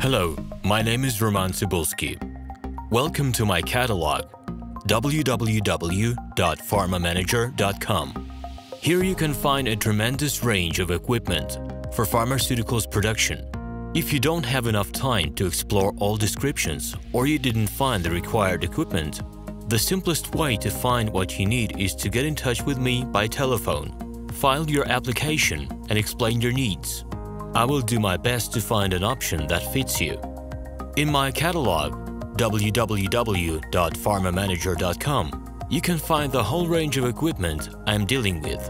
Hello, my name is RomanTsibulsky. Welcome to my catalog, www.pharmamanager.com. Here you can find a tremendous range of equipment for pharmaceuticals production. If you don't have enough time to explore all descriptions or you didn't find the required equipment, the simplest way to find what you need is to get in touch with me by telephone, file your application, and explain your needs. I will do my best to find an option that fits you. In my catalog, www.pharmamanager.com, you can find the whole range of equipment I am dealing with.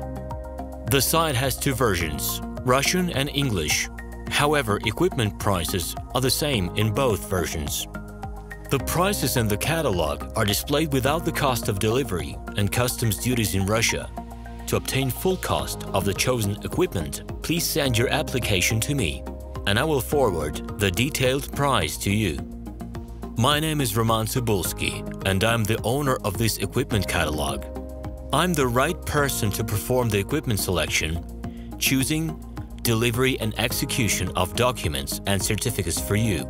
The site has two versions, Russian and English. However, equipment prices are the same in both versions. The prices in the catalog are displayed without the cost of delivery and customs duties in Russia. To obtain full cost of the chosen equipment, please send your application to me, and I will forward the detailed price to you. My name is RomanTsibulsky, and I'm the owner of this equipment catalog. I'm the right person to perform the equipment selection, choosing, delivery and execution of documents and certificates for you.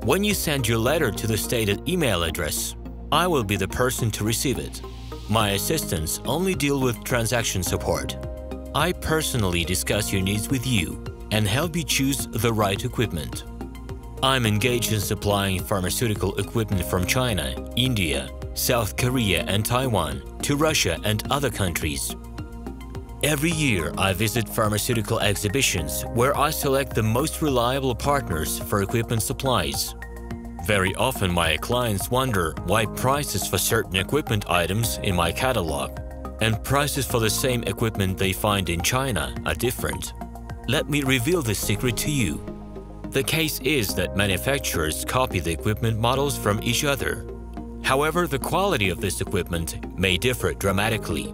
When you send your letter to the stated email address, I will be the person to receive it. My assistants only deal with transaction support. I personally discuss your needs with you and help you choose the right equipment. I'm engaged in supplying pharmaceutical equipment from China, India, South Korea and Taiwan to Russia and other countries. Every year, I visit pharmaceutical exhibitions where I select the most reliable partners for equipment supplies. Very often, my clients wonder why prices for certain equipment items in my catalog and prices for the same equipment they find in China are different. Let me reveal this secret to you. The case is that manufacturers copy the equipment models from each other. However, the quality of this equipment may differ dramatically.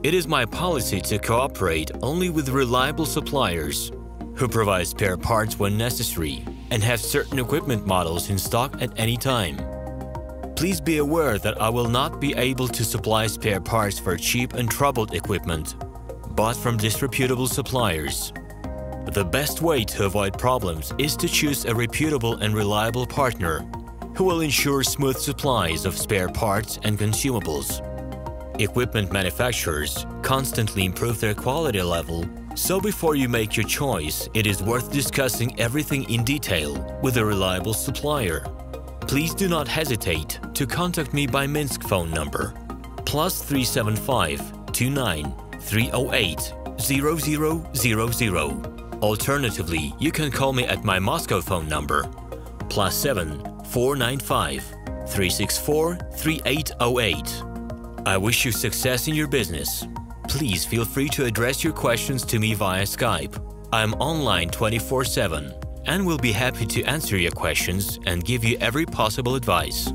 It is my policy to cooperate only with reliable suppliers who provide spare parts when necessary and have certain equipment models in stock at any time. Please be aware that I will not be able to supply spare parts for cheap and troubled equipment bought from disreputable suppliers. The best way to avoid problems is to choose a reputable and reliable partner who will ensure smooth supplies of spare parts and consumables. Equipment manufacturers constantly improve their quality level, so before you make your choice, it is worth discussing everything in detail with a reliable supplier. Please do not hesitate to contact me by Minsk phone number +375 29 308 0000. Alternatively, you can call me at my Moscow phone number +7 495 364 3808. I wish you success in your business. Please feel free to address your questions to me via Skype. I am online 24/7 and will be happy to answer your questions and give you every possible advice.